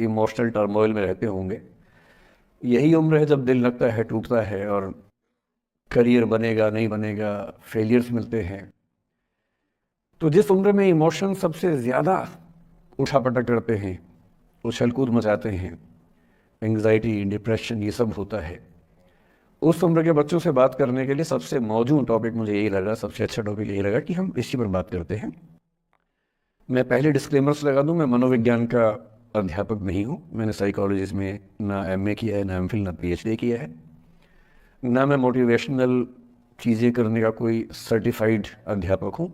Emotional turmoil में रहते होंगे। यही उम्र है जब दिल लगता है टूटता है, और करियर बनेगा नहीं बनेगा, फेलियर्स मिलते हैं। तो जिस उम्र में इमोशन सबसे ज़्यादा उठापटक करते हैं, उछल कूद मचाते हैं, एंग्जाइटी, डिप्रेशन, ये सब होता है, उस उम्र के बच्चों से बात करने के लिए सबसे मौजूद टॉपिक मुझे यही लगा, सबसे अच्छा टॉपिक यही लगा कि हम इसी पर बात करते हैं। मैं पहले डिस्क्लेमर्स लगा दूं, मैं मनोविज्ञान का अध्यापक नहीं हूं। मैंने साइकोलॉजी में ना एमए किया है, ना एमफिल, ना पीएचडी किया है, ना मैं मोटिवेशनल चीज़ें करने का कोई सर्टिफाइड अध्यापक हूं।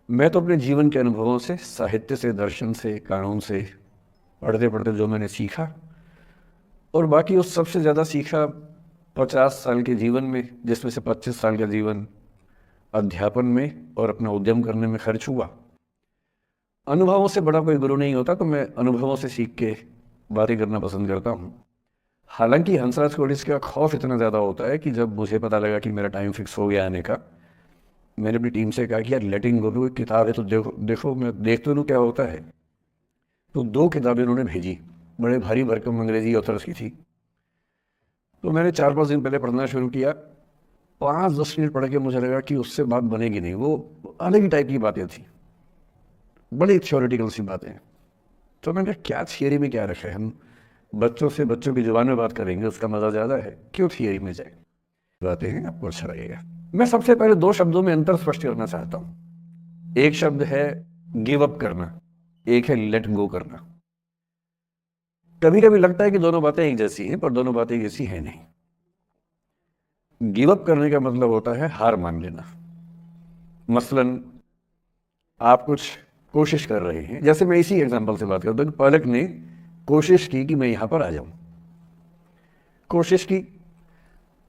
मैं तो अपने जीवन के अनुभवों से, साहित्य से, दर्शन से, कानून से, पढ़ते पढ़ते जो मैंने सीखा, और बाकी उस सबसे ज़्यादा सीखा 50 साल के जीवन में, जिसमें से 25 साल का जीवन अध्यापन में और अपना उद्यम करने में खर्च हुआ। अनुभवों से बड़ा कोई गुरु नहीं होता, तो मैं अनुभवों से सीख के बातें करना पसंद करता हूँ। हालांकि हंसराज कोडिस का खौफ इतना ज़्यादा होता है कि जब मुझे पता लगा कि मेरा टाइम फिक्स हो गया आने का, मैंने अपनी टीम से कहा कि यार लेटिंग गो भी कोई किताब है तो देखो देखो, मैं देख तो लूँ क्या होता है। तो 2 किताबें उन्होंने भेजी, बड़े भारी भरकम अंग्रेजी ऑथर्स की थी। तो मैंने 4-5 दिन पहले पढ़ना शुरू किया। 5-10 मिनट पढ़ के मुझे लगा कि उससे बात बनेगी नहीं, वो अलग ही टाइप की बातें थी, बड़ी थ्योरेटिकल सी बातें। तो मैंने कहा क्या थियरी में क्या रखा है, हम बच्चों से बच्चों की जुबान में बात करेंगे, उसका मज़ा ज़्यादा है, क्यों थियरी में जाए। बातें हैं, आपको अच्छा लगेगा। मैं सबसे पहले 2 शब्दों में अंतर स्पष्ट करना चाहता हूँ। एक शब्द है गिव अप करना, एक है लेट गो करना। कभी कभी लगता है कि दोनों बातें एक जैसी हैं, पर दोनों बातें एक जैसी हैं नहीं। गिव अप करने का मतलब होता है हार मान लेना। मसलन आप कुछ कोशिश कर रहे हैं, जैसे मैं इसी एग्जांपल से बात करता हूँ कि पलक ने कोशिश की कि मैं यहाँ पर आ जाऊँ, कोशिश की।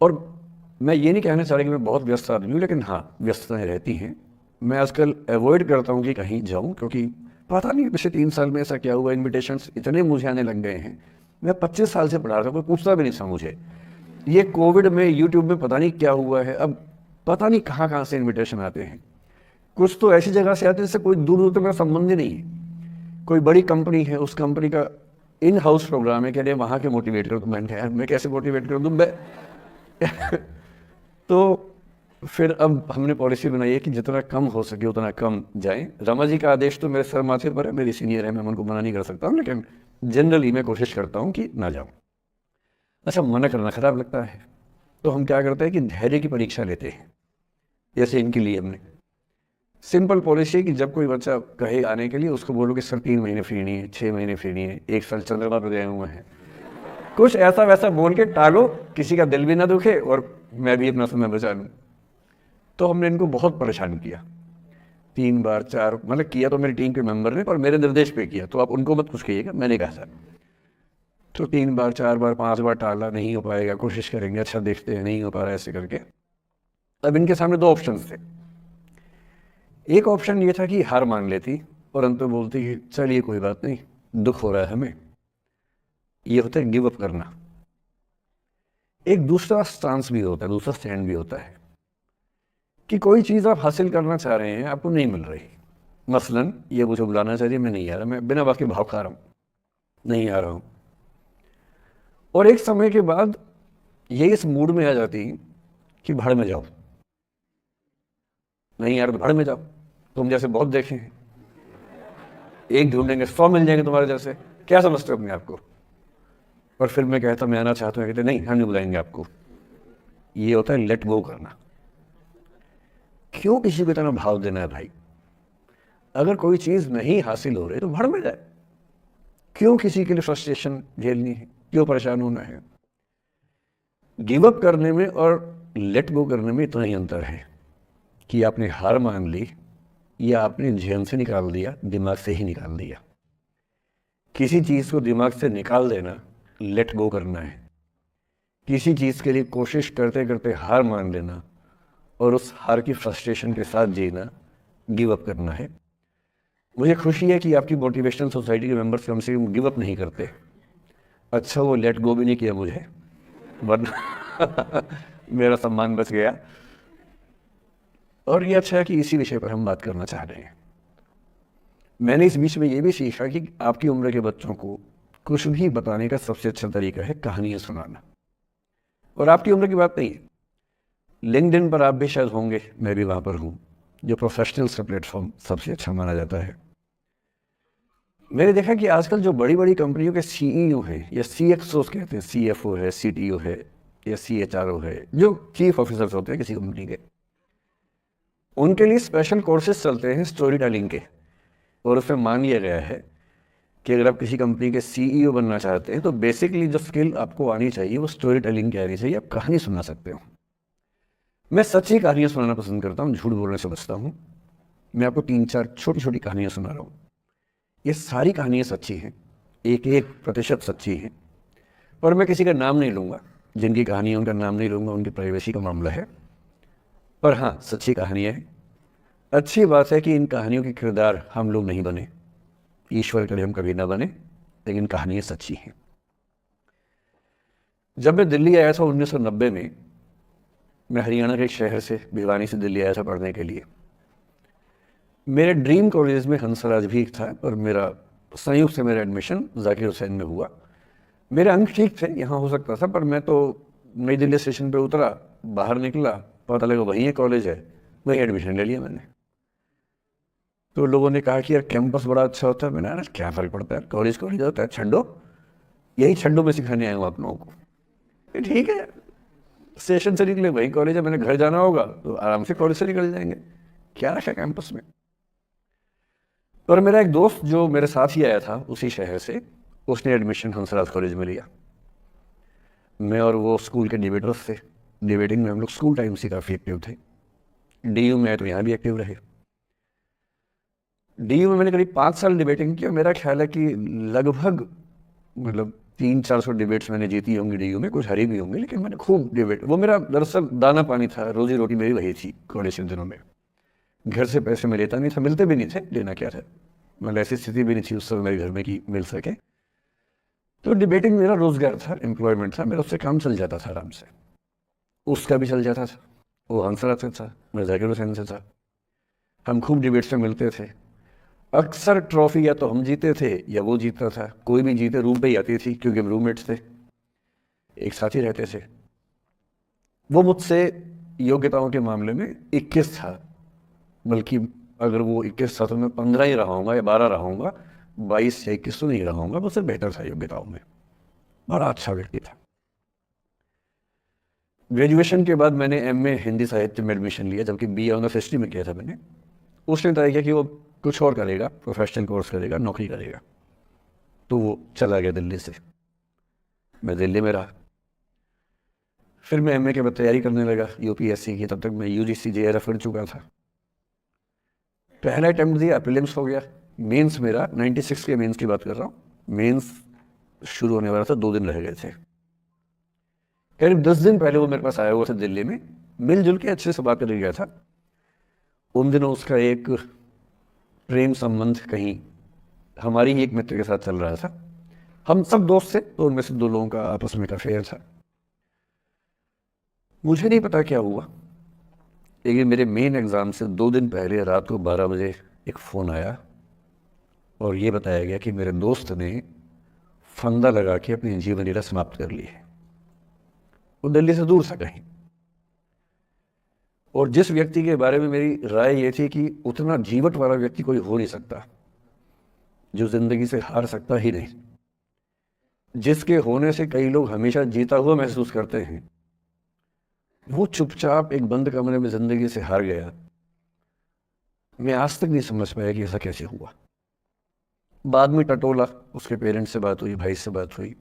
और मैं ये नहीं कहना चाह रहा कि मैं बहुत व्यस्त आदमी हूँ, लेकिन हाँ, व्यस्तताएं रहती हैं। मैं आजकल अवॉइड करता हूँ कि कहीं जाऊँ, क्योंकि पता नहीं पिछले 3 साल में ऐसा क्या हुआ, इन्विटेशंस इतने मुझे आने लग गए हैं। मैं 25 साल से पढ़ा रहा था, कोई पूछता भी नहीं था मुझे। ये कोविड में यूट्यूब में पता नहीं क्या हुआ है, अब पता नहीं कहाँ कहाँ से इन्विटेशन आते हैं। कुछ तो ऐसी जगह से आते हैं जिससे कोई दूर दूर तक मेरा संबंध ही नहीं है। कोई बड़ी कंपनी है, उस कंपनी का इन हाउस प्रोग्राम है, कह रहे वहाँ के मोटिवेट करो। तो मैं कैसे मोटिवेट कर दूँ मैं तो फिर अब हमने पॉलिसी बनाई है कि जितना कम हो सके उतना कम जाएं। रमा जी का आदेश तो मेरे सर माथे पर है, मेरी सीनियर है, मैं उनको मना नहीं कर सकता हूँ, लेकिन जनरली मैं कोशिश करता हूँ कि ना जाऊँ। अच्छा, मना करना खराब लगता है, तो हम क्या करते हैं कि धैर्य की परीक्षा लेते हैं। जैसे इनके लिए हमने सिंपल पॉलिसी है कि जब कोई बच्चा कहे आने के लिए, उसको बोलो कि सर 3 महीने फ्री नहीं है, 6 महीने फ्री नहीं है, 1 साल चंद्रमा पर गए हुए हैं, कुछ ऐसा वैसा बोल के टालो, किसी का दिल भी ना दुखे और मैं भी अपना समय बचा लूँ। तो हमने इनको बहुत परेशान किया, 3 बार 4, मतलब किया तो मेरी टीम के मेंबर ने, पर मेरे निर्देश पे किया, तो आप उनको मत कुछ कहिएगा, मैंने कहा सर। तो 3 बार 4 बार 5 बार टाला, नहीं हो पाएगा, कोशिश करेंगे, अच्छा देखते हैं, नहीं हो पा रहा है, ऐसे करके। अब इनके सामने 2 ऑप्शन थे। एक ऑप्शन ये था कि हार मान लेती और अंत में बोलती कि चलिए कोई बात नहीं, दुख हो रहा है हमें, ये होता है गिव अप करना। एक दूसरा स्टांस भी होता है, दूसरा स्टैंड भी होता है कि कोई चीज़ आप हासिल करना चाह रहे हैं, आपको नहीं मिल रही। मसलन ये मुझे बुलाना चाहिए, मैं नहीं आ रहा, मैं बिना बात के भाव खा रहा हूँ, नहीं आ रहा हूँ। और एक समय के बाद ये इस मूड में आ जाती कि भाड़ में जाओ, नहीं यार तो भाड़ में जाओ, तुम जैसे बहुत देखे हैं, एक ढूंढेंगे 100 मिल जाएंगे तुम्हारे जैसे, क्या समझते हो अपने आप को। और फिर मैं कहता मैं आना चाहता हूँ, कहते नहीं हम नहीं बुलाएंगे आपको। ये होता है लेट गो करना। क्यों किसी को इतना भाव देना है भाई? अगर कोई चीज नहीं हासिल हो रही तो भाड़ में जाए, क्यों किसी के लिए फ्रस्ट्रेशन झेलनी है, क्यों परेशान होना है। गिव अप करने में और लेट गो करने में इतना ही अंतर है कि आपने हार मान ली या आपने जेहन से निकाल दिया, दिमाग से ही निकाल दिया। किसी चीज को दिमाग से निकाल देना लेट गो करना है, किसी चीज के लिए कोशिश करते करते हार मान लेना और उस हार की फ्रस्ट्रेशन के साथ जीना गिव अप करना है। मुझे खुशी है कि आपकी मोटिवेशनल सोसाइटी के मेंबर्स कम से कम गिव अप नहीं करते। अच्छा, वो लेट गो भी नहीं किया मुझे, वरना मेरा सम्मान बच गया। और ये अच्छा है कि इसी विषय पर हम बात करना चाह रहे हैं। मैंने इस बीच में ये भी सीखा कि आपकी उम्र के बच्चों को कुछ भी बताने का सबसे अच्छा तरीका है कहानियाँ सुनाना। और आपकी उम्र की बात नहीं है, लिंक्डइन पर आप भी शायद होंगे, मैं भी वहाँ पर हूँ, जो प्रोफेशनल्स का प्लेटफॉर्म सबसे अच्छा माना जाता है। मैंने देखा कि आजकल जो बड़ी बड़ी कंपनियों के सीईओ हैं या सीएक्सओ कहते हैं, सीएफओ है, सीटीओ है या सीएचआरओ है, जो चीफ ऑफिसर्स होते हैं किसी कंपनी के, उनके लिए स्पेशल कोर्सेज चलते हैं स्टोरी टेलिंग के। और उसमें मान लिया गया है कि अगर आप किसी कंपनी के सीईओ बनना चाहते हैं तो बेसिकली जो स्किल आपको आनी चाहिए वो स्टोरी टेलिंग की आनी चाहिए। आप कहानी सुना सकते हो। मैं सच्ची कहानियाँ सुनाना पसंद करता हूँ, झूठ बोलने से बचता हूँ। मैं आपको 3-4 छोटी छोटी कहानियाँ सुना रहा हूँ। ये सारी कहानियाँ सच्ची हैं, 1% सच्ची हैं, पर मैं किसी का नाम नहीं लूँगा। जिनकी कहानी है उनका नाम नहीं लूँगा, उनकी प्राइवेसी का मामला है। पर हाँ, सच्ची कहानियाँ हैं। अच्छी बात है कि इन कहानियों के किरदार हम लोग नहीं बने, ईश्वर करे हम कभी ना बने, लेकिन कहानियाँ सच्ची हैं। जब मैं दिल्ली आया था 1990 में, मैं हरियाणा के एक शहर से, भिवानी से दिल्ली आया था पढ़ने के लिए। मेरे ड्रीम कॉलेज में हंसराज भी था, और मेरा संयुक्त से मेरा एडमिशन जाकिर हुसैन में हुआ। मेरे अंक ठीक थे, यहाँ हो सकता था, पर मैं तो नई दिल्ली स्टेशन पे उतरा, बाहर निकला, पता लगा वहीं एक कॉलेज है, वहीं एडमिशन ले लिया मैंने। तो लोगों ने कहा कि यार कैंपस बड़ा अच्छा होता है। मैंने कहा क्या फ़र्क पड़ता है, कॉलेज कॉलेज होता है, छंडो, यही छंडो में सिखाने आया हूँ आप लोगों को। ठीक है, स्टेशन से निकले वहीं कॉलेज है, मैंने घर जाना होगा तो आराम से कॉलेज से निकल जाएंगे, क्या रखा कैंपस में। और मेरा एक दोस्त जो मेरे साथ ही आया था उसी शहर से, उसने एडमिशन हंसराज कॉलेज में लिया। मैं और वो स्कूल के डिबेटर्स थे। डिबेटिंग में हम लोग स्कूल टाइम से काफ़ी एक्टिव थे। डीयू में तो यहाँ भी एक्टिव रहे। डीयू में मैंने करीब 5 साल डिबेटिंग किया। मेरा ख्याल है कि लगभग 300-400 डिबेट्स मैंने जीती होंगी डीयू में, कुछ हरी भी होंगी, लेकिन मैंने खूब डिबेट, वो मेरा दरअसल दाना पानी था, रोजी रोटी मेरी वही थी कॉलेज के दिनों में। घर से पैसे मैं लेता नहीं था, मिलते भी नहीं थे, लेना क्या था, मतलब ऐसी स्थिति भी नहीं थी उस समय मेरे घर में कि मिल सके। तो डिबेटिंग मेरा रोजगार था, एम्प्लॉयमेंट था मेरा, उससे काम चल जाता था आराम से। उसका भी चल जाता था, वो हंसराज से था, मैं जाकिर हुसैन से था। हम खूब डिबेट्स में मिलते थे। अक्सर ट्रॉफी या तो हम जीते थे या वो जीतता था, कोई भी जीते रूम पे ही आती थी, क्योंकि हम रूममेट्स थे, एक साथ ही रहते थे। वो मुझसे योग्यताओं के मामले में 21 था, बल्कि अगर वो 21 था तो मैं 15 ही रहा हूँगा या 12 रहा हूँगा, 22 या 21 तो नहीं रहा हूँगा, मुझसे बेहतर था योग्यताओं में, बड़ा अच्छा व्यक्ति था। ग्रेजुएशन के बाद मैंने एमए हिंदी साहित्य में एडमिशन लिया, जबकि बीए ऑनर्स हिस्ट्री में किया था मैंने। उसने तय किया कि वो कुछ और करेगा, प्रोफेशनल कोर्स करेगा, नौकरी करेगा, तो वो चला गया दिल्ली से। मैं दिल्ली में रहा। फिर मैं एमए के बाद तैयारी करने लगा यूपीएससी की। तब तक मैं यूजीसी जेआरएफ कर चुका था। पहला अटैम्प्ट दिया, प्रीलिम्स हो गया। मेंस मेरा 96 के मेंस की बात कर रहा हूँ, मेंस शुरू होने वाला था, 2 दिन रह गए थे। करीब 10 दिन पहले वो मेरे पास आया हुआ था दिल्ली में, मिलजुल के अच्छे से बात कर गया था। उन दिनों उसका एक प्रेम संबंध कहीं हमारी ही एक मित्र के साथ चल रहा था। हम सब दोस्त थे, तो उनमें से 2 लोगों का आपस में अफेयर था। मुझे नहीं पता क्या हुआ, लेकिन मेरे मेन एग्ज़ाम से 2 दिन पहले रात को 12 बजे एक फ़ोन आया और ये बताया गया कि मेरे दोस्त ने फंदा लगा के अपनी जीवन लीला समाप्त कर ली है। वो दिल्ली से दूर था कहीं। और जिस व्यक्ति के बारे में मेरी राय ये थी कि उतना जीवट वाला व्यक्ति कोई हो नहीं सकता, जो ज़िंदगी से हार सकता ही नहीं, जिसके होने से कई लोग हमेशा जीता हुआ महसूस करते हैं, वो चुपचाप एक बंद कमरे में ज़िंदगी से हार गया। मैं आज तक नहीं समझ पाया कि ऐसा कैसे हुआ। बाद में टटोला, उसके पेरेंट्स से बात हुई, भाई से बात हुई।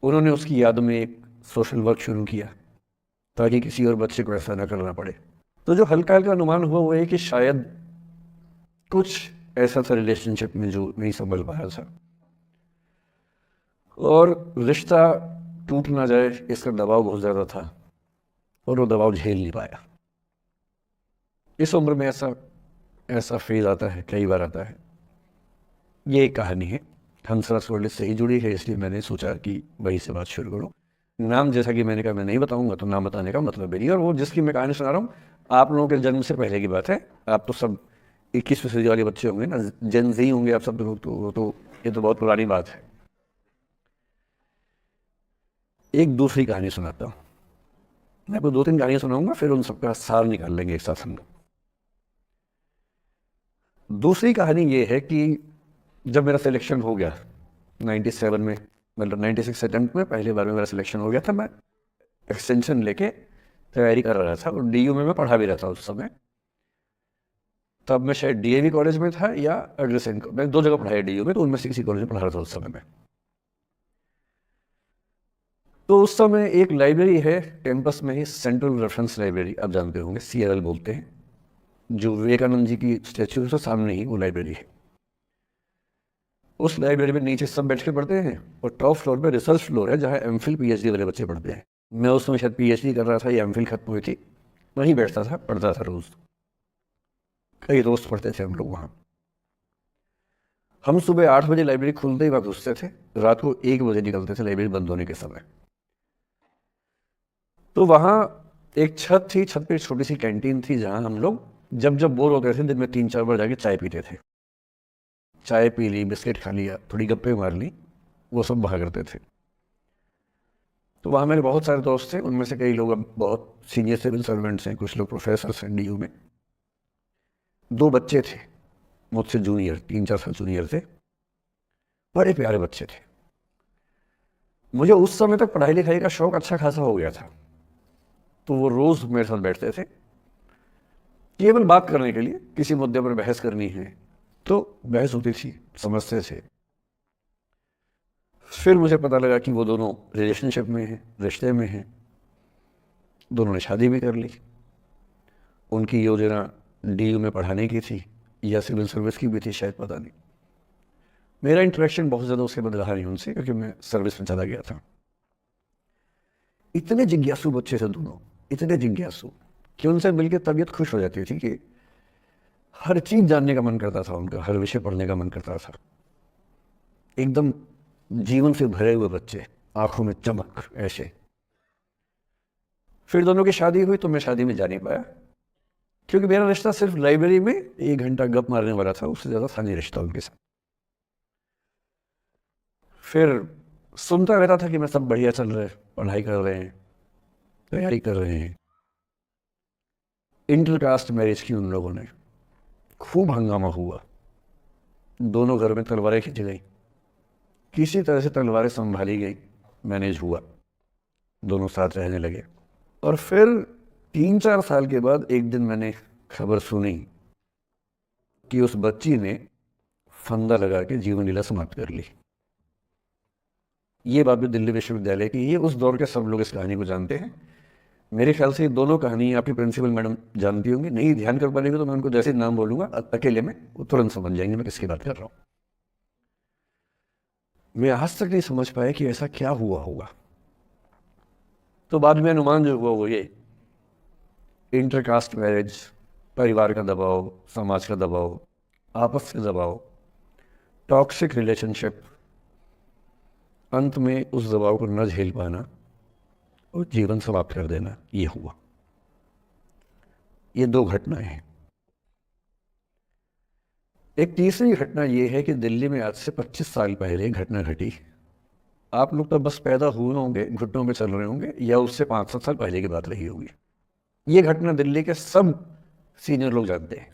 उन्होंने उसकी याद में एक सोशल वर्क शुरू किया ताकि किसी और बच्चे को ऐसा ना करना पड़े। तो जो हल्का हल्का अनुमान हुआ वो है कि शायद कुछ ऐसा था रिलेशनशिप में जो नहीं संभल पाया था, और रिश्ता टूट ना जाए इसका दबाव बहुत ज़्यादा था, और वो दबाव झेल नहीं पाया। इस उम्र में ऐसा फेज आता है, कई बार आता है। ये एक कहानी है, हंसराज कॉलेज से ही जुड़ी है, इसलिए मैंने सोचा कि वहीं से बात शुरू करूँ। नाम जैसा कि मैंने कहा मैं नहीं बताऊंगा, तो नाम बताने का मतलब भी नहीं। और वो जिसकी मैं कहानी सुना रहा हूँ, आप लोगों के जन्म से पहले की बात है। आप तो सब 21वीं सदी वाले बच्चे होंगे ना, जेन ज़ी होंगे आप सब लोग, तो ये तो बहुत पुरानी बात है। एक दूसरी कहानी सुनाता हूँ। मैं आपको 2-3 कहानियाँ सुनाऊंगा, फिर उन सबका सार निकाल लेंगे एक साथ हम लोग। दूसरी कहानी ये है कि जब मेरा सिलेक्शन हो गया 97 में, मतलब 96 अटेम्प्ट में पहली बार में मेरा सिलेक्शन हो गया था, मैं एक्सटेंशन लेके तैयारी कर रहा था और डीयू में मैं पढ़ा भी रहा था उस समय। तब मैं शायद डीएवी कॉलेज में था या अग्रसेन, मैं 2 जगह पढ़ाया डीयू में, तो उनमें से किसी कॉलेज में पढ़ा रहा था उस समय में। तो उस समय एक लाइब्रेरी है कैंपस में ही, सेंट्रल रेफरेंस लाइब्रेरी, आप जानते होंगे, CRL बोलते हैं, जो विवेकानंद जी की स्टैच्यू से सामने ही वो लाइब्रेरी है। उस लाइब्रेरी में नीचे सब बैठ के पढ़ते हैं और टॉप फ्लोर पे रिसर्च फ्लोर है जहाँ MPhil PhD वाले बच्चे पढ़ते हैं। मैं उस समय शायद PhD कर रहा था या MPhil खत्म हुई थी, वहीं बैठता था, पढ़ता था रोज। कई दोस्त पढ़ते थे हम लोग वहाँ। हम सुबह 8 बजे लाइब्रेरी खुलते ही वहाँ घुसते थे, रात को 1 बजे निकलते थे लाइब्रेरी बंद होने के समय। तो वहाँ एक छत थी, छत पे छोटी सी कैंटीन थी जहाँ हम लोग जब जब बोर होते थे दिन में 3-4 बार जाके चाय पीते थे। चाय पी ली, बिस्किट खा लिया, थोड़ी गप्पे मार ली, वो सब वहाँ करते थे। तो वहाँ मेरे बहुत सारे दोस्त थे, उनमें से कई लोग अब बहुत सीनियर सिविल सर्वेंट्स हैं, कुछ लोग प्रोफेसर हैं DU में। 2 बच्चे थे मुझसे जूनियर, 3-4 साल जूनियर थे, बड़े प्यारे बच्चे थे। मुझे उस समय तक पढ़ाई लिखाई का शौक अच्छा खासा हो गया था, तो वो रोज मेरे साथ बैठते थे केवल बात करने के लिए, किसी मुद्दे पर बहस करनी है तो बहस होती थी, समझते थे। फिर मुझे पता लगा कि वो दोनों रिलेशनशिप में हैं, रिश्ते में हैं, दोनों ने शादी भी कर ली। उनकी योजना DU में पढ़ाने की थी या सिविल सर्विस की भी थी शायद, पता नहीं। मेरा इंटरेक्शन बहुत ज़्यादा उसके बाद रहा नहीं उनसे, क्योंकि मैं सर्विस में चला गया था। इतने जिज्ञासु बच्चे थे दोनों, इतने जिज्ञासु कि उनसे मिलकर तबीयत खुश हो जाती थी, कि हर चीज़ जानने का मन करता था उनका, हर विषय पढ़ने का मन करता था। एकदम जीवन से भरे हुए बच्चे, आंखों में चमक ऐसे। फिर दोनों की शादी हुई तो मैं शादी में जा नहीं पाया, क्योंकि मेरा रिश्ता सिर्फ लाइब्रेरी में 1 घंटा गप मारने वाला था, उससे ज़्यादा था नहीं रिश्ता उनके साथ। फिर सुनता रहता था कि मैं सब बढ़िया चल रहा है, पढ़ाई कर रहे हैं, तैयारी कर रहे हैं। इंटरकास्ट मैरिज की उन लोगों ने, खूब हंगामा हुआ, दोनों घर में तलवारें खींची गई, किसी तरह से तलवारें संभाली गई, मैनेज हुआ, दोनों साथ रहने लगे। और फिर 3-4 साल के बाद एक दिन मैंने खबर सुनी कि उस बच्ची ने फंदा लगा के जीवन लीला समाप्त कर ली। ये बात भी दिल्ली विश्वविद्यालय की, ये उस दौर के सब लोग इस कहानी को जानते हैं। मेरे ख्याल से ये दोनों कहानी आपकी प्रिंसिपल मैडम जानती होंगी, नहीं ध्यान कर पाएंगे तो मैं उनको जैसे नाम बोलूंगा अकेले में वो तुरंत समझ जाएंगे मैं किसकी बात कर रहा हूँ। मैं आज तक नहीं समझ पाया कि ऐसा क्या हुआ होगा। तो बाद में अनुमान जो हुआ वो ये, इंटरकास्ट मैरिज, परिवार का दबाव, समाज का दबाव, आपस के दबाव, टॉक्सिक रिलेशनशिप, अंत में उस दबाव को न झेल पाना और जीवन समाप्त कर देना, ये हुआ। ये 2 घटनाएं हैं। एक तीसरी घटना ये है कि दिल्ली में आज से 25 साल पहले घटना घटी। आप लोग तो बस पैदा हुए होंगे, घुटनों में चल रहे होंगे, या उससे 5-7 साल पहले की बात रही होगी। ये घटना दिल्ली के सब सीनियर लोग जानते हैं,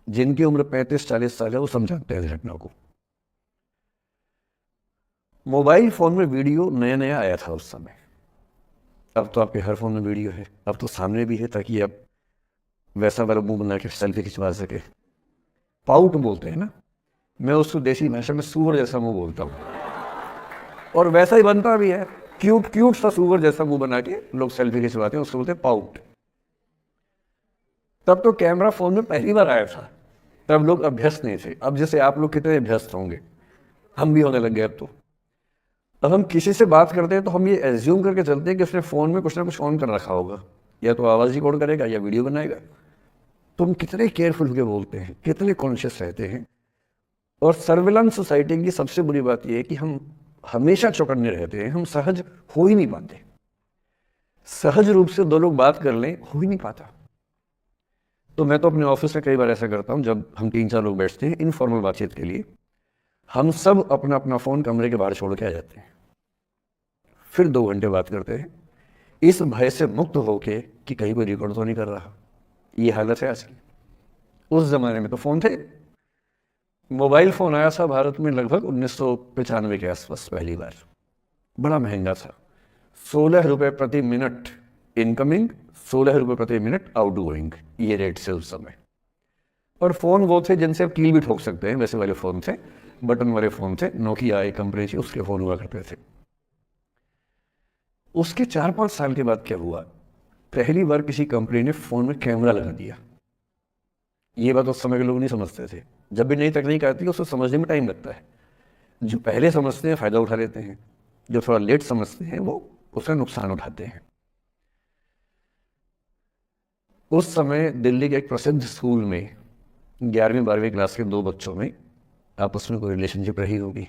जिनकी उम्र 35-40 साल है वो सब जानते हैं इस घटना को। मोबाइल फ़ोन में वीडियो नया नया आया था उस समय, अब तो आपके हर फ़ोन में वीडियो है, अब तो सामने भी है, ताकि आप वैसा वाला मुंह बना के सेल्फी खिंचवा सके। पाउट बोलते हैं ना, मैं उसको देसी भाषा में सूअर जैसा मुंह बोलता हूँ, और वैसा ही बनता भी है, क्यूट क्यूट सा सूअर जैसा मुंह बना के लोग सेल्फी खिंचवाते हैं, उसको बोलते हैं पाउट। तब तो कैमरा फ़ोन में पहली बार आया था, तब लोग अभ्यस्त नहीं थे। अब जैसे आप लोग कितने अभ्यस्त होंगे, हम भी होने लग गए। अब हम किसी से बात करते हैं तो हम ये एज्यूम करके चलते हैं कि उसने फ़ोन में कुछ ना कुछ ऑन कर रखा होगा, या तो आवाज़ रिकॉर्ड करेगा या वीडियो बनाएगा। तुम कितने केयरफुल होकर बोलते हैं, कितने कॉन्शियस रहते हैं। और सर्विलांस सोसाइटी की सबसे बुरी बात यह है कि हम हमेशा चौकन्ने रहते हैं, हम सहज हो ही नहीं पाते। सहज रूप से 2 लोग बात कर लें, हो ही नहीं पाता। तो मैं तो अपने ऑफिस में कई बार ऐसा करता हूँ, जब हम 3-4 लोग बैठते हैं इनफॉर्मल बातचीत के लिए, हम सब अपना अपना फ़ोन कमरे के बाहर छोड़ के आ जाते हैं, फिर 2 घंटे बात करते हैं, इस भय से मुक्त होके कि कहीं कोई रिकॉर्ड तो नहीं कर रहा। ये हालत है आज की। उस जमाने में तो फ़ोन थे। मोबाइल फ़ोन आया था भारत में लगभग 1995 के आसपास पहली बार। बड़ा महंगा था, 16 रुपये प्रति मिनट इनकमिंग, 16 रुपये प्रति मिनट आउट गोइंग, ये रेट से उस समय। और फ़ोन वो थे जिनसे आप कील भी ठोक सकते हैं, वैसे वाले फ़ोन थे, बटन वाले फ़ोन थे। नोकिया एक कंपनी थी, उसके फ़ोन हुआ करते थे। उसके 4-5 साल के बाद क्या हुआ, पहली बार किसी कंपनी ने फ़ोन में कैमरा लगा दिया। ये बात उस समय के लोग नहीं समझते थे। जब भी नई तकनीक आती है उसको समझने में टाइम लगता है। जो पहले समझते हैं फ़ायदा उठा लेते हैं, जो थोड़ा लेट समझते हैं वो उसका नुकसान उठाते हैं। उस समय दिल्ली के एक प्रसिद्ध स्कूल में 11वीं-12वीं क्लास के 2 बच्चों में आपस में कोई रिलेशनशिप रही होगी।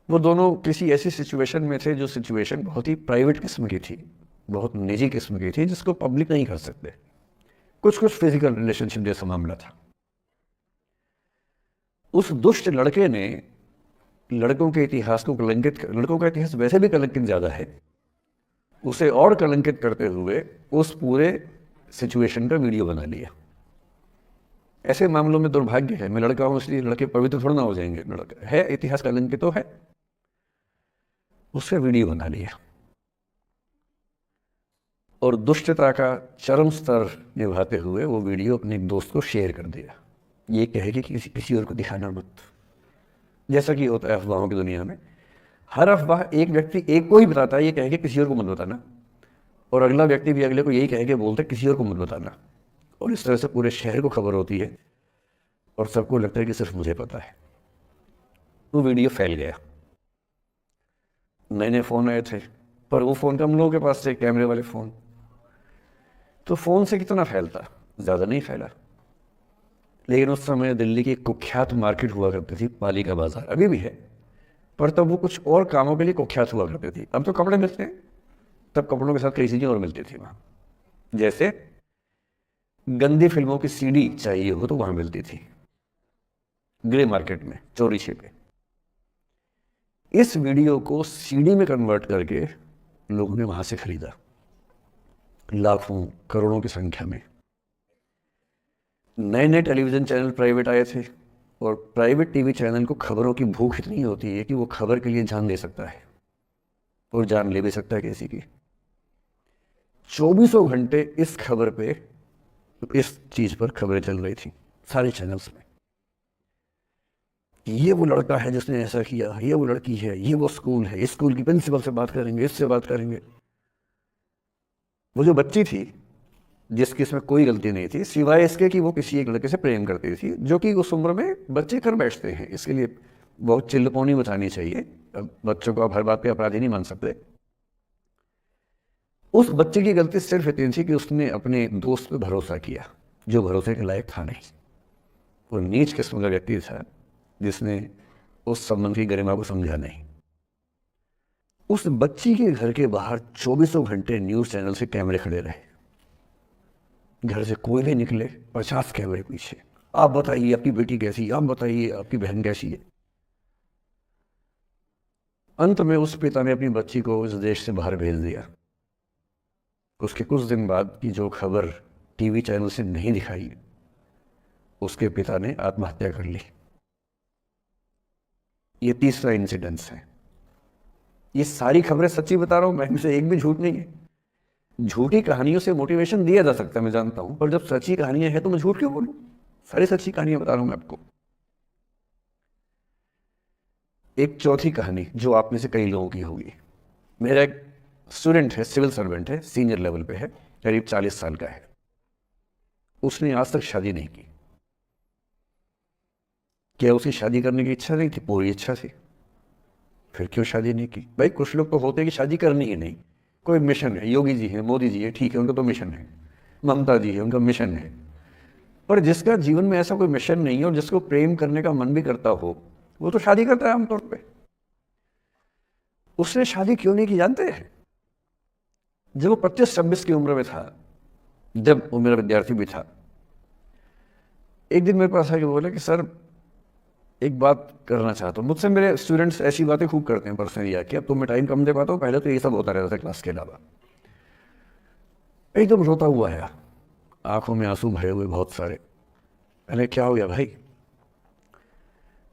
वो दोनों किसी ऐसी सिचुएशन में थे जो सिचुएशन बहुत ही प्राइवेट किस्म की थी, बहुत निजी किस्म की थी, जिसको पब्लिक नहीं कर सकते। कुछ फिजिकल रिलेशनशिप जैसा मामला था। उस दुष्ट लड़के ने लड़कों के इतिहास को कलंकित कर, लड़कों का इतिहास वैसे भी कलंकित ज़्यादा है, उसे और कलंकित करते हुए उस पूरे सिचुएशन का वीडियो बना लिया। ऐसे मामलों में दुर्भाग्य है, मैं लड़का हूँ इसलिए लड़के पवित्र थोड़ा ना हो जाएंगे। लड़का है, इतिहास कलंकित तो है, उससे वीडियो बना लिया और दुष्टता का चरम स्तर निभाते हुए वो वीडियो अपने एक दोस्त को शेयर कर दिया। ये कहे कि किसी और को दिखाना मत। जैसा कि होता है अफवाहों की दुनिया में, हर अफवाह एक व्यक्ति एक को ही बताता है, ये कहे कि किसी और को मत बताना, और अगला व्यक्ति भी अगले को यही कहे कि बोलता है किसी और को मत बताना। और इस तरह से पूरे शहर को खबर होती है और सबको लगता है कि सिर्फ मुझे पता है। वो वीडियो फैल गया। नए नए फ़ोन आए थे, पर वो फ़ोन कम लोगों के पास थे, कैमरे वाले फ़ोन। तो फ़ोन से कितना फैलता, ज़्यादा नहीं फैला। लेकिन उस समय दिल्ली की एक कुख्यात मार्केट हुआ करती थी, पालिका बाजार, अभी भी है, पर तब वो कुछ और कामों के लिए कुख्यात हुआ करती थी। अब तो कपड़े मिलते हैं, तब कपड़ों के साथ कई चीज़ें और मिलती थी वहाँ। जैसे गंदी फिल्मों की सीडी चाहिए हो तो वहाँ मिलती थी, ग्रे मार्केट में, चोरी छिपे। इस वीडियो को सीडी में कन्वर्ट करके लोगों ने वहाँ से खरीदा, लाखों करोड़ों की संख्या में। नए नए टेलीविज़न चैनल प्राइवेट आए थे, और प्राइवेट टीवी चैनल को खबरों की भूख इतनी होती है कि वो खबर के लिए जान दे सकता है, और जान ले भी सकता है किसी की। 24 घंटे इस खबर पे, इस चीज़ पर खबरें चल रही थी सारे चैनल्स में। ये वो लड़का है जिसने ऐसा किया, ये वो लड़की है, ये वो स्कूल है, इस स्कूल की प्रिंसिपल से बात करेंगे, इससे बात करेंगे। वो जो बच्ची थी जिसकी इसमें कोई गलती नहीं थी, सिवाय इसके कि वो किसी एक लड़के से प्रेम करती थी, जो कि उस उम्र में बच्चे कर बैठते हैं, इसके लिए बहुत चिल्लपौनी बतानी चाहिए। बच्चों को आप हर बात पे अपराधी नहीं मान सकते। उस बच्चे की गलती सिर्फ इतनी थी कि उसने अपने दोस्त पे भरोसा किया, जो भरोसे के लायक था नहीं। वो नीच किस्म का व्यक्ति था जिसने उस संबंध की गरिमा को समझा नहीं। उस बच्ची के घर के बाहर 24 घंटे न्यूज़ चैनल से कैमरे खड़े रहे। घर से कोई नहीं निकले, 50 कैमरे पीछे। आप बताइए आपकी बेटी कैसी है, आप बताइए आपकी बहन कैसी है। अंत में उस पिता ने अपनी बच्ची को इस देश से बाहर भेज दिया। उसके कुछ दिन बाद की जो खबर टीवी चैनल से नहीं दिखाई, उसके पिता ने आत्महत्या कर ली। ये तीसरा इंसिडेंस है। ये सारी खबरें सच्ची बता रहा हूँ मैं, इनसे एक भी झूठ नहीं है। झूठी कहानियों से मोटिवेशन दिया जा सकता है, मैं जानता हूं, पर जब सच्ची कहानियां हैं तो मैं झूठ क्यों बोलूं? सारी सच्ची कहानियां बता रहा हूं मैं आपको। एक चौथी कहानी जो आप में से कई लोगों की होगी। मेरा एक स्टूडेंट है, सिविल सर्वेंट है, सीनियर लेवल पे है, करीब 40 साल का है। उसने आज तक शादी नहीं की। क्या उसकी शादी करने की इच्छा नहीं थी? पूरी इच्छा थी। फिर क्यों शादी नहीं की? भाई कुछ लोग तो होते हैं कि शादी करनी ही नहीं, कोई मिशन है। योगी जी हैं, मोदी जी है, ठीक है, उनका तो मिशन है। ममता जी है, उनका मिशन है। पर जिसका जीवन में ऐसा कोई मिशन नहीं है और जिसको प्रेम करने का मन भी करता हो, वो तो शादी करता है आमतौर पे। उसने शादी क्यों नहीं की जानते हैं? जब वो 25-26 की उम्र में था, जब वो मेरा विद्यार्थी भी था, एक दिन मेरे पास आके बोला कि सर एक बात करना चाहता हूँ। मुझसे मेरे स्टूडेंट्स ऐसी बातें खूब करते हैं पर्सनली आके, अब तो मैं टाइम कम दे पाता हूँ, पहले तो ये सब होता रहता था क्लास के अलावा। एकदम रोता हुआ है, आंखों में आंसू भरे हुए बहुत सारे। मैंने क्या हो गया भाई?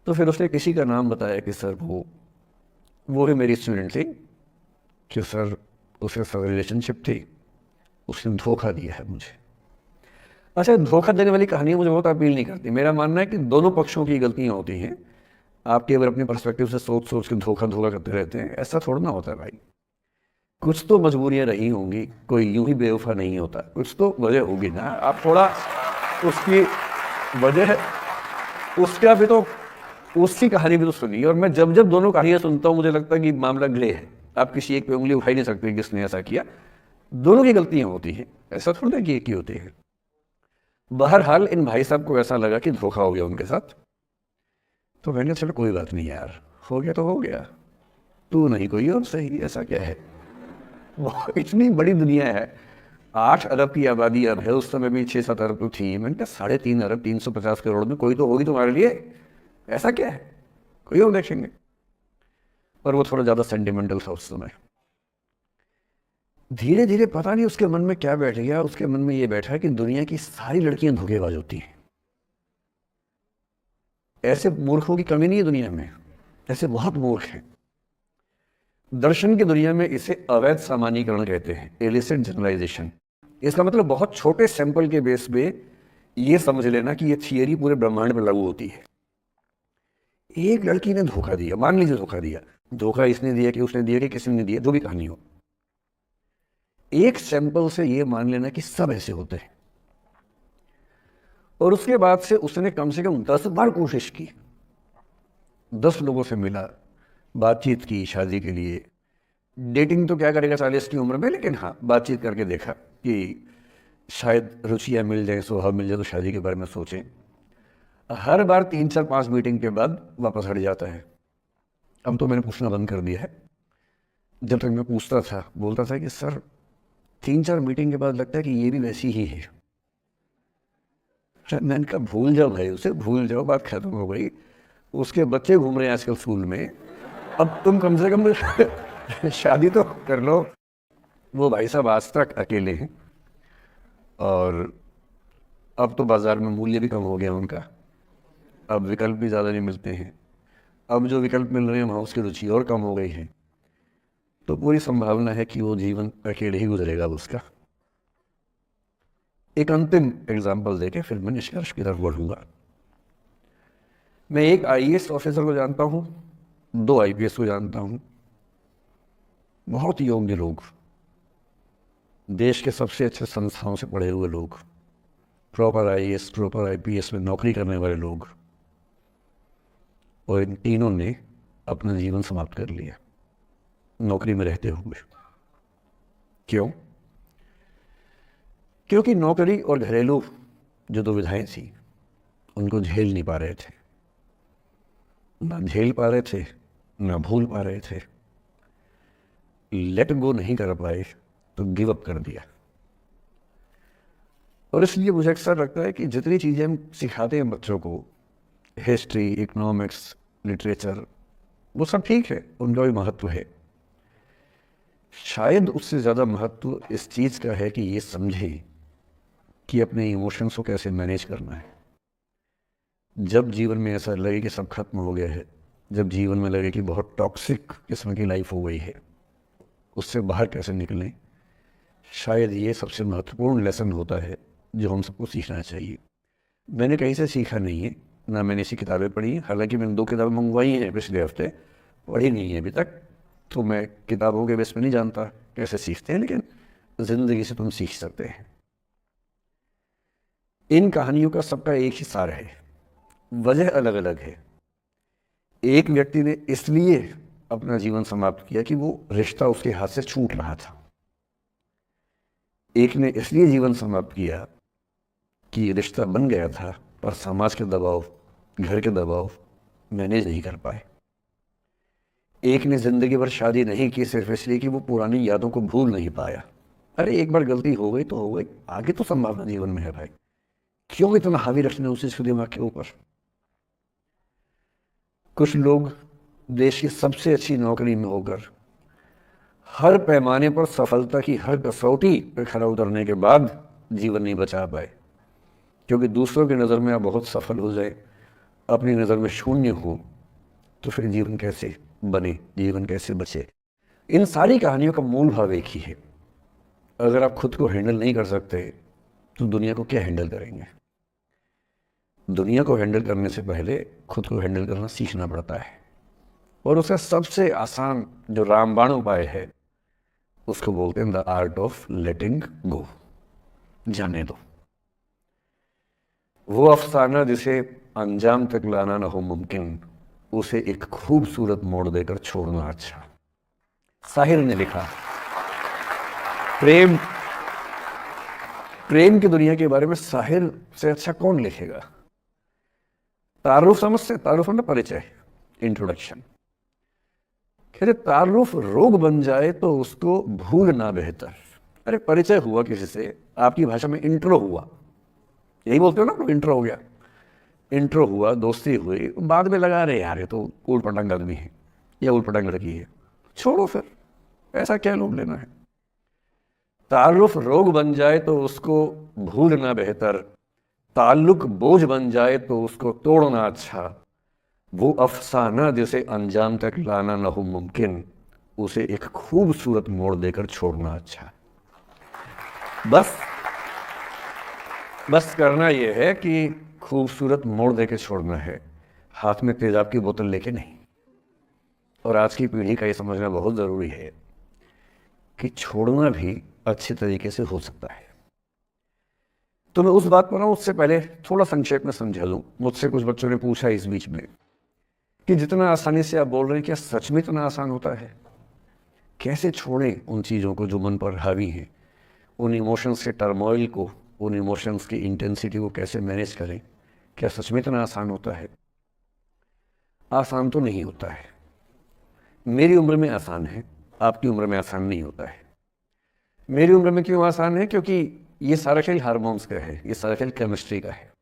तो फिर उसने किसी का नाम बताया कि सर वो भी मेरी स्टूडेंट थी, कि सर उसके साथ रिलेशनशिप थी, उसने धोखा दिया है मुझे। अच्छा, धोखा देने वाली कहानी मुझे बहुत अपील नहीं करती। मेरा मानना है कि दोनों पक्षों की गलतियां होती हैं। आप केवल अपने पर्सपेक्टिव से सोच सोच के धोखा धोखा करते रहते हैं, ऐसा थोड़ा ना होता है भाई। कुछ तो मजबूरियां रही होंगी, कोई यूं ही बेवफा नहीं होता, कुछ तो वजह होगी ना। आप थोड़ा उसकी वजह, उसका भी तो, उसकी कहानी भी तो सुनिए। और मैं जब जब दोनों कहानियां सुनता हूं मुझे लगता है कि मामला ग्रे है। आप किसी एक पे उंगली उठा ही नहीं सकते किसने ऐसा किया। दोनों की गलतियां होती हैं, ऐसा थोड़ा कि एक ही होती है। बहरहाल इन भाई साहब को ऐसा लगा कि धोखा हो गया उनके साथ। तो मैंने कहा, चलो कोई बात नहीं यार, हो गया तो हो गया, तू नहीं कोई और सही, ऐसा क्या है। वो इतनी बड़ी दुनिया है, 8 अरब की आबादी अब है, उस समय भी 6-7 अरब तो थी। मैंने कहा 3.5 अरब 350 करोड़ में कोई तो होगी तुम्हारे लिए, ऐसा क्या है, कोई और देखेंगे। और वो थोड़ा ज़्यादा सेंटिमेंटल था उस समय। धीरे धीरे पता नहीं उसके मन में क्या बैठ गया, उसके मन में ये बैठा कि दुनिया की सारी लड़कियां धोखेबाज होती हैं। ऐसे मूर्खों की कमी नहीं है दुनिया में, ऐसे बहुत मूर्ख हैं। दर्शन की दुनिया में इसे अवैध सामान्यीकरण कहते हैं, एलिसिट जनरलाइजेशन। इसका मतलब बहुत छोटे सैंपल के बेस पे ये समझ लेना कि ये थियरी पूरे ब्रह्मांड पर लागू होती है। एक लड़की ने धोखा दिया, मान लीजिए धोखा दिया, धोखा इसने दिया कि उसने दिया कि किसी ने दिया, जो भी कहानी हो, एक सैंपल से ये मान लेना कि सब ऐसे होते हैं। और उसके बाद से उसने कम से कम 10 बार कोशिश की, 10 लोगों से मिला, बातचीत की शादी के लिए। डेटिंग तो क्या करेगा 40 की उम्र में, लेकिन हाँ बातचीत करके देखा कि शायद रुचियाँ मिल जाए, स्वभाव मिल जाए, तो शादी के बारे में सोचें। हर बार 3-4-5 मीटिंग के बाद वापस हट जाता है। अब तो मैंने पूछना बंद कर दिया है। जब तक मैं पूछता था बोलता था कि सर 3-4 मीटिंग के बाद लगता है कि ये भी वैसी ही है। मैंने कहा भूल जाओ भाई, उसे भूल जाओ, बात खत्म हो गई। उसके बच्चे घूम रहे हैं आजकल स्कूल में, अब तुम कम से कम शादी तो कर लो। वो भाई साहब आज तक अकेले हैं, और अब तो बाज़ार में मूल्य भी कम हो गया उनका, अब विकल्प भी ज़्यादा नहीं मिलते हैं। अब जो विकल्प मिल रहे हैं वहाँ उसकी रुचि और कम हो गई है। तो पूरी संभावना है कि वो जीवन अकेले ही गुजरेगा उसका। एक अंतिम एग्जाम्पल देके फिर मैं निष्कर्ष की तरफ बढ़ूंगा। मैं एक आईएएस ऑफिसर को जानता हूँ, 2 आईपीएस को जानता हूँ, बहुत योग्य लोग, देश के सबसे अच्छे संस्थाओं से पढ़े हुए लोग, प्रॉपर आईएएस प्रॉपर आईपीएस में नौकरी करने वाले लोग। और इन तीनों ने अपना जीवन समाप्त कर लिया नौकरी में रहते हुए। क्यों? क्योंकि नौकरी और घरेलू जो दुविधाएं थी उनको झेल नहीं पा रहे थे, ना झेल पा रहे थे, ना भूल पा रहे थे, लेट गो नहीं कर पाए, तो गिव अप कर दिया। और इसलिए मुझे अक्सर लगता है कि जितनी चीज़ें हम सिखाते हैं बच्चों को, हिस्ट्री, इकोनॉमिक्स, लिटरेचर, वो सब ठीक है, उनका भी महत्व है। शायद उससे ज़्यादा महत्व इस चीज़ का है कि ये समझें कि अपने इमोशंस को कैसे मैनेज करना है। जब जीवन में ऐसा लगे कि सब खत्म हो गया है, जब जीवन में लगे कि बहुत टॉक्सिक किस्म की लाइफ हो गई है, उससे बाहर कैसे निकलें, शायद ये सबसे महत्वपूर्ण लेसन होता है जो हम सबको सीखना चाहिए। मैंने कहीं से सीखा नहीं है, ना मैंने ऐसी किताबें पढ़ी हैं। हालांकि मैंने 2 किताबें मंगवाई हैं पिछले हफ्ते, पढ़ी नहीं है अभी तक। तो मैं किताबों के बेस पे नहीं जानता कैसे सीखते हैं, लेकिन ज़िंदगी से तुम सीख सकते हैं। इन कहानियों का सबका एक ही सार है, वजह अलग अलग है। एक व्यक्ति ने इसलिए अपना जीवन समाप्त किया कि वो रिश्ता उसके हाथ से छूट रहा था। एक ने इसलिए जीवन समाप्त किया कि रिश्ता बन गया था पर समाज के दबाव, घर के दबाव मैनेज नहीं कर पाए। एक ने जिंदगी भर शादी नहीं की सिर्फ इसलिए कि वो पुरानी यादों को भूल नहीं पाया। अरे एक बार गलती हो गई तो हो गई, आगे तो संभावना जीवन में है भाई, क्यों इतना हावी रखना उस चीज को दिमाग के ऊपर। कुछ लोग देश की सबसे अच्छी नौकरी में होकर हर पैमाने पर सफलता की हर कसौटी पर खरा उतरने के बाद जीवन नहीं बचा पाए, क्योंकि दूसरों की नज़र में आप बहुत सफल हो जाए, अपनी नज़र में शून्य हो, तो फिर जीवन कैसे बने, जीवन कैसे बचे। इन सारी कहानियों का मूल भाव एक ही है, अगर आप खुद को हैंडल नहीं कर सकते तो दुनिया को क्या हैंडल करेंगे। दुनिया को हैंडल करने से पहले खुद को हैंडल करना सीखना पड़ता है, और उसका सबसे आसान जो रामबाण उपाय है उसको बोलते हैं द आर्ट ऑफ लेटिंग गो। जाने दो। वो अफसाना जिसे अंजाम तक लाना ना हो मुमकिन, उसे एक खूबसूरत मोड़ देकर छोड़ना अच्छा। साहिर ने लिखा। प्रेम प्रेम की दुनिया के बारे में साहिर से अच्छा कौन लिखेगा। तारुफ समझते, तारुफ ना परिचय, इंट्रोडक्शन। कहते तारुफ रोग बन जाए तो उसको भूलना बेहतर। अरे परिचय हुआ किसी से, आपकी भाषा में इंट्रो हुआ, यही बोलते हो ना, इंट्रो हो गया, इंट्रो हुआ, दोस्ती हुई, बाद में लगा रहे यार ये तो ऊट पटांग आदमी है या ऊट पटांग लड़की है, छोड़ो फिर, ऐसा क्या लोग लेना है। ताल्लुक रोग बन जाए तो उसको भूलना बेहतर, ताल्लुक बोझ बन जाए तो उसको तोड़ना अच्छा। वो अफसाना जिसे अंजाम तक लाना न हो मुमकिन, उसे एक खूबसूरत मोड़ देकर छोड़ना अच्छा। बस करना यह है कि खूबसूरत मोड़ देकर छोड़ना है, हाथ में तेजाब की बोतल लेके नहीं। और आज की पीढ़ी का ये समझना बहुत ज़रूरी है कि छोड़ना भी अच्छे तरीके से हो सकता है। तो मैं उस बात पर आऊँ उससे पहले थोड़ा संक्षेप में समझा लूँ। मुझसे कुछ बच्चों ने पूछा इस बीच में कि जितना आसानी से आप बोल रहे हैं क्या सच में इतना आसान होता है, कैसे छोड़ें उन चीज़ों को जो मन पर हावी हैं, उन इमोशंस के टर्मोइल को, उन इमोशंस की इंटेंसिटी को कैसे मैनेज करें, क्या सच में इतना आसान होता है। आसान तो नहीं होता है। मेरी उम्र में आसान है, आपकी उम्र में आसान नहीं होता है। मेरी उम्र में क्यों आसान है, क्योंकि ये सारा खेल हार्मोन्स का है, ये सारा खेल केमिस्ट्री का है।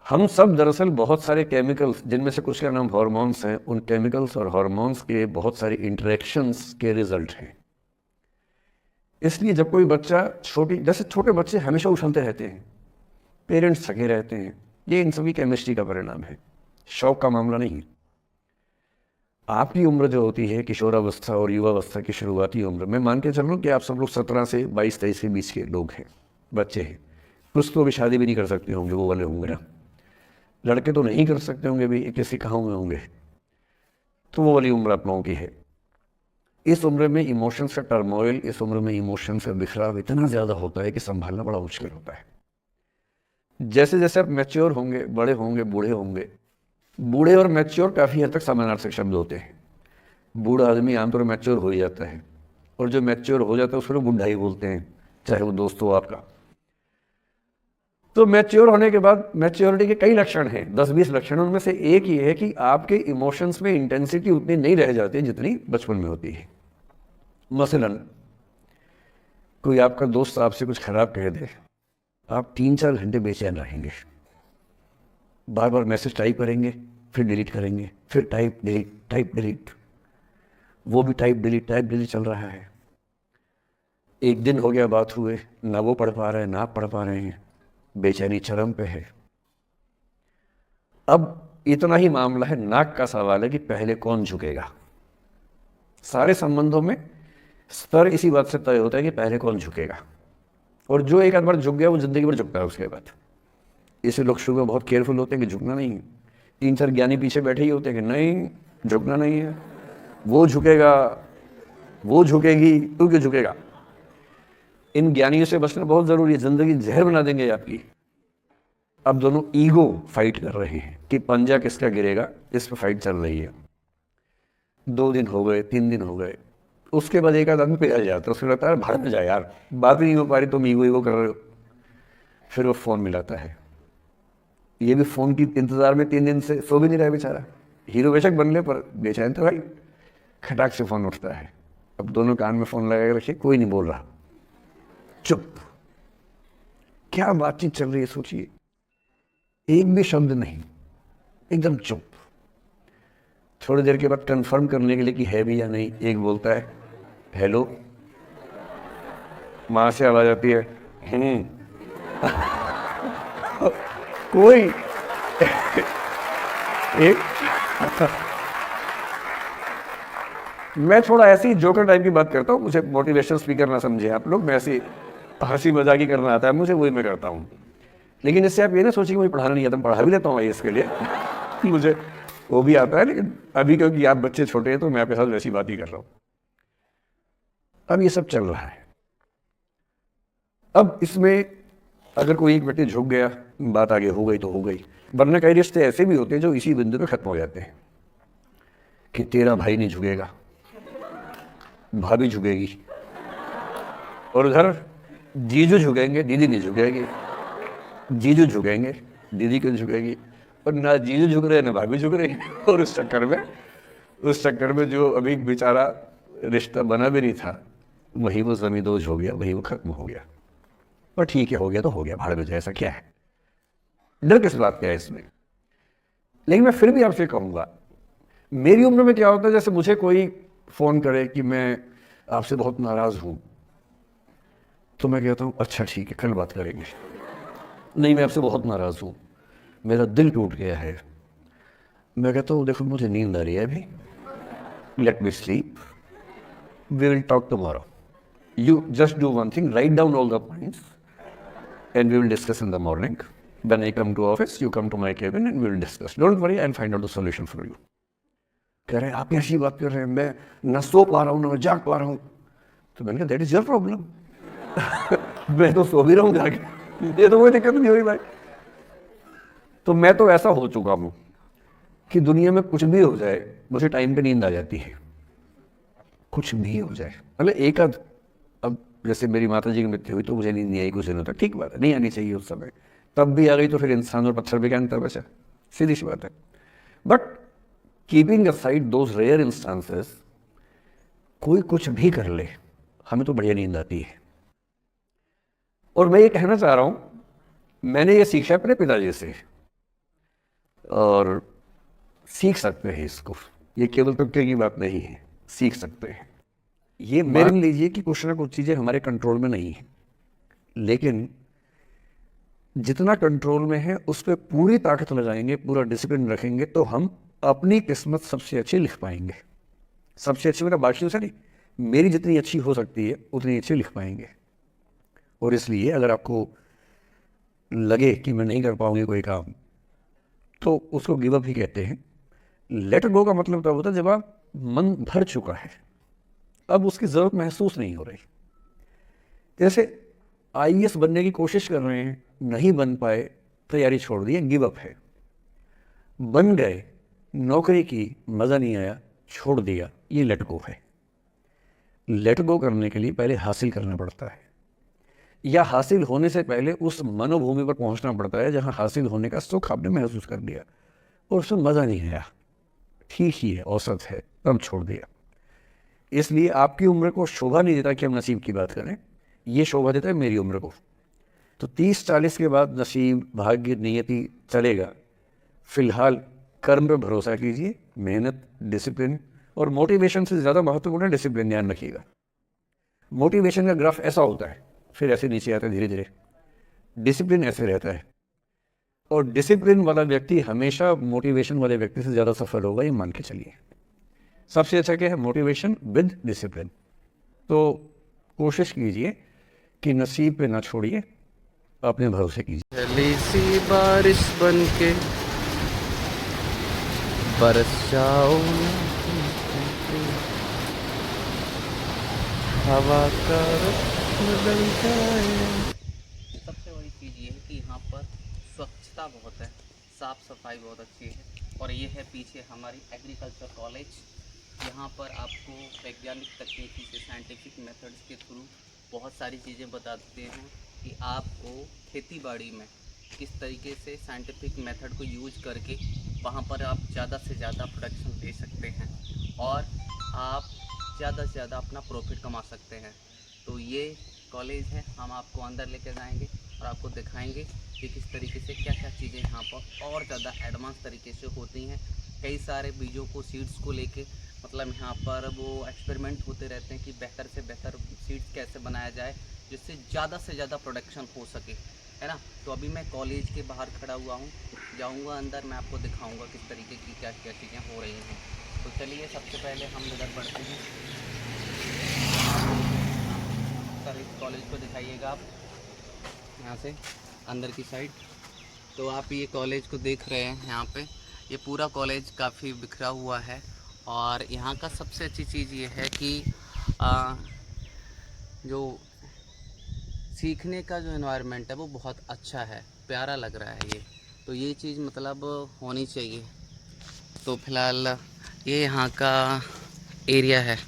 हम सब दरअसल बहुत सारे केमिकल्स, जिनमें से कुछ का नाम हार्मोन्स हैं, उन केमिकल्स और हार्मोन्स के बहुत सारे इंटरेक्शंस के रिजल्ट हैं। इसलिए जब कोई बच्चा जैसे छोटे बच्चे हमेशा उछलते रहते हैं, पेरेंट्स थके रहते हैं, ये इन सभी केमिस्ट्री का परिणाम है, शौक का मामला नहीं। आपकी उम्र जो होती है किशोरावस्था और युवावस्था की शुरुआती उम्र, मैं मान के चल रहा हूँ कि आप सब लोग 17 से 22-23 के बीच के लोग हैं, बच्चे हैं। कुछ तो अभी शादी भी नहीं कर सकते होंगे, वो वाले होंगे ना, लड़के तो नहीं कर सकते होंगे, भी किसी कहाँ में होंगे, तो वो वाली उम्र आप लोगों की है। इस उम्र में इमोशंस का टर्मोइल, इस उम्र में इमोशंस का बिखराव इतना ज़्यादा होता है कि संभालना बड़ा मुश्किल होता है। जैसे जैसे आप मैच्योर होंगे, बड़े होंगे, बूढ़े होंगे, बूढ़े और मैच्योर काफ़ी हद तक समानार्थक शब्द होते हैं। बूढ़ा आदमी आमतौर पर मैच्योर हो ही जाता है, और जो मैच्योर हो जाता है उसको लोग बुढ़ा ही बोलते हैं, चाहे वो दोस्त हो आपका। तो मैच्योर होने के बाद मैच्योरिटी के कई लक्षण हैं, 10-20 लक्षण, उनमें से एक ये है कि आपके इमोशंस में इंटेंसिटी उतनी नहीं रह जाती जितनी बचपन में होती है। मसलन कोई आपका दोस्त आपसे कुछ खराब कह दे, आप 3-4 घंटे बेचैन रहेंगे, बार बार मैसेज टाइप करेंगे, फिर डिलीट करेंगे, फिर टाइप डिलीट, वो भी टाइप डिलीट चल रहा है। एक दिन हो गया बात हुए, ना वो पढ़ पा रहे हैं ना आप पढ़ पा रहे हैं, बेचैनी चरम पे है। अब इतना ही मामला है, नाक का सवाल है कि पहले कौन झुकेगा। सारे संबंधों में स्तर इसी बात से तय होता है कि पहले कौन झुकेगा, और जो एक आध बार झुक गया वो जिंदगी भर झुकता है उसके बाद। इसे लोग शुरू में बहुत केयरफुल होते हैं कि झुकना नहीं है, 3-4 ज्ञानी पीछे बैठे ही होते हैं कि नहीं झुकना नहीं है, वो झुकेगा, वो झुकेगी, तू क्यों झुकेगा। इन ज्ञानियों से बचना बहुत जरूरी है, जिंदगी जहर बना देंगे आपकी। अब दोनों ईगो फाइट कर रहे हैं कि पंजा किसका गिरेगा, इस पर फाइट चल रही है। 2 दिन हो गए, 3 दिन हो गए, उसके बाद एक आध आदमी पिघल जाता है, उसको लगता है भाड़ में जाए यार, बात नहीं हो पा रही, तुम ईगो कर रहे हो। फिर वो फ़ोन मिलाता है, ये भी फ़ोन की इंतज़ार में 3 दिन से सो भी नहीं रहा बेचारा, हीरो बेशक बन ले पर बेचैन तो भाई। खटाक से फ़ोन उठता है, अब दोनों कान में फ़ोन लगा के रखिए, कोई नहीं बोल रहा, चुप। क्या बातचीत चल रही है सोचिए, एक भी शब्द नहीं, एकदम चुप। थोड़ी देर के बाद कंफर्म करने के लिए कि है भी या नहीं, एक बोलता है हेलो, वहाँ से आवाज आती है कोई एक मैं थोड़ा ऐसी जोकर टाइप की बात करता हूँ, मुझे मोटिवेशनल स्पीकर ना समझे आप लोग, मैं ऐसी हंसी मजाक ही करना आता है मुझे, वही मैं करता हूँ। लेकिन इससे आप ये ना सोचिए कि मुझे पढ़ाना नहीं आता, मैं पढ़ा भी लेता हूँ इसके लिए मुझे वो भी आता है, लेकिन अभी क्योंकि आप बच्चे छोटे हैं तो मैं आपके साथ वैसी बात ही कर रहा हूँ। अब ये सब चल रहा है। अब इसमें अगर कोई एक व्यक्ति झुक गया, बात आगे हो गई तो हो गई, वरना कई रिश्ते ऐसे भी होते हैं जो इसी बिंदु पे खत्म हो जाते हैं कि तेरा भाई नहीं झुकेगा, भाभी झुकेगी, और उधर जीजू झुकेंगे, दीदी नहीं झुकेगी, जीजू झुकेंगे, दीदी क्यों झुकेगी, और ना जीजू झुक रहे ना भाभी झुक रही और उस चक्कर में जो अभी बेचारा रिश्ता बना भी नहीं था, वही वो जमींदोज हो गया, वही वो खत्म हो गया। और ठीक है, हो गया तो हो गया, भाड़ में जाए, ऐसा क्या है, डर किस बात का है इसमें। लेकिन मैं फिर भी आपसे कहूँगा, मेरी उम्र में क्या होता है, जैसे मुझे कोई फ़ोन करे कि मैं आपसे बहुत नाराज़ हूँ, तो मैं कहता हूँ अच्छा ठीक है, कल बात करेंगे। नहीं, मैं आपसे बहुत नाराज़ हूँ, मेरा दिल टूट गया है। मैं कहता हूँ देखो मुझे नींद आ रही है अभी, let me sleep, we will talk tomorrow, you just do one thing, write down all the points and we will discuss in the morning. When I come to office, you come to my cabin and we will discuss. Don't worry, I'll find out the solution for you. कह रहे हैं आप कैसी बात कर रहे हैं, मैं न सो पा रहा हूँ न जाग पा रहा हूँ। तो मैंने कहा दैट इज योर प्रॉब्लम मैं तो सो भी रहा हूँ जाके, ये तो कोई दिक्कत नहीं हुई भाई। तो मैं तो ऐसा हो चुका हूँ कि दुनिया में कुछ भी हो जाए मुझे टाइम पे नींद आ जाती है, कुछ भी हो जाए। मतलब एक आध, अब जैसे मेरी माता जी की मृत्यु हुई तो मुझे नींद नहीं आई कुछ दिनों तक, ठीक बात है, नहीं आनी चाहिए उस समय, तब भी आ गई तो फिर इंसान और पत्थर भी क्या अंतर बचा, सीधी सी बात है। But keeping aside those rare instances, कोई कुछ भी कर ले हमें तो बढ़िया नींद आती है। और मैं ये कहना चाह रहा हूँ, मैंने ये सीखा अपने पिताजी से, और सीख सकते हैं इसको, ये केवल तुक्के की बात नहीं है, सीख सकते हैं। ये मान लीजिए कि कुछ ना कुछ चीज़ें हमारे कंट्रोल में नहीं है, लेकिन जितना कंट्रोल में है उस पर पूरी ताकत लगाएंगे, पूरा डिसिप्लिन रखेंगे, तो हम अपनी किस्मत सबसे अच्छी लिख पाएंगे। सबसे अच्छी मेरा बाकियों से नहीं, मेरी जितनी अच्छी हो सकती है उतनी अच्छी लिख पाएंगे। और इसलिए अगर आपको लगे कि मैं नहीं कर पाऊंगी कोई काम, तो उसको गिव अप ही कहते हैं। लेट गो का मतलब तब होता है जब आप मन भर चुका है, अब उसकी ज़रूरत महसूस नहीं हो रही। जैसे आईएएस बनने की कोशिश कर रहे हैं, नहीं बन पाए, तैयारी छोड़ दी, गिव अप है। बन गए, नौकरी की, मज़ा नहीं आया, छोड़ दिया, ये लेट गो है। लेट गो करने के लिए पहले हासिल करना पड़ता है, या हासिल होने से पहले उस मनोभूमि पर पहुंचना पड़ता है जहां हासिल होने का सुख आपने महसूस कर लिया और उसमें मज़ा नहीं आया, ठीक ही है, औसत है, तब छोड़ दिया। इसलिए आपकी उम्र को शोभा नहीं देता कि हम नसीब की बात करें, ये शोभा देता है मेरी उम्र को। तो 30-40 के बाद नसीब, भाग्य, नियति चलेगा। फिलहाल कर्म पर भरोसा कीजिए, मेहनत, डिसिप्लिन, और मोटिवेशन से ज़्यादा महत्वपूर्ण है डिसिप्लिन, ध्यान रखिएगा। मोटिवेशन का ग्राफ ऐसा होता है, फिर ऐसे नीचे आता है धीरे धीरे, डिसिप्लिन ऐसे रहता है। और डिसिप्लिन वाला व्यक्ति हमेशा मोटिवेशन वाले व्यक्ति से ज़्यादा सफल होगा, ये मान के चलिए। सबसे अच्छा क्या है, मोटिवेशन विद डिसिप्लिन। तो कोशिश कीजिए कि नसीब पे ना छोड़िए, अपने भरोसे कीजिए। पहली सी बारिश बन के बरस जाओ ना, हवा का रुख बदल जाए। सबसे बड़ी चीज़ ये है कि यहाँ पर स्वच्छता बहुत है, साफ़ सफाई बहुत अच्छी है। और ये है पीछे हमारी एग्रीकल्चर कॉलेज। यहाँ पर आपको वैज्ञानिक तकनीकी से, साइंटिफिक मेथड्स के थ्रू बहुत सारी चीज़ें बताते हैं कि आपको खेती बाड़ी में किस तरीके से साइंटिफिक मेथड को यूज करके वहाँ पर आप ज़्यादा से ज़्यादा प्रोडक्शन दे सकते हैं और आप ज़्यादा से ज़्यादा अपना प्रॉफिट कमा सकते हैं। तो ये कॉलेज है, हम आपको अंदर लेकर जाएंगे और आपको दिखाएंगे कि किस तरीके से क्या क्या चीज़ें यहाँ पर और ज़्यादा एडवांस तरीके से होती हैं कई सारे बीजों को, सीड्स को लेके मतलब यहाँ पर वो एक्सपेरिमेंट होते रहते हैं कि बेहतर से बेहतर सीड्स कैसे बनाया जाए जिससे ज़्यादा से ज़्यादा प्रोडक्शन हो सके, है ना। तो अभी मैं कॉलेज के बाहर खड़ा हुआ हूँ, जाऊँगा अंदर, मैं आपको दिखाऊँगा किस तरीके की क्या क्या चीज़ें हो रही हैं। तो चलिए सबसे पहले हम इधर बढ़ते हैं। सर इस कॉलेज को दिखाइएगा आप यहाँ से अंदर की साइड। तो आप ये कॉलेज को देख रहे हैं, यहाँ पे ये पूरा कॉलेज काफ़ी बिखरा हुआ है और यहाँ का सबसे अच्छी चीज़ ये है कि जो सीखने का जो एनवायरनमेंट है वो बहुत अच्छा है, प्यारा लग रहा है ये। तो ये चीज़ मतलब होनी चाहिए। तो फिलहाल ये यहाँ का एरिया है।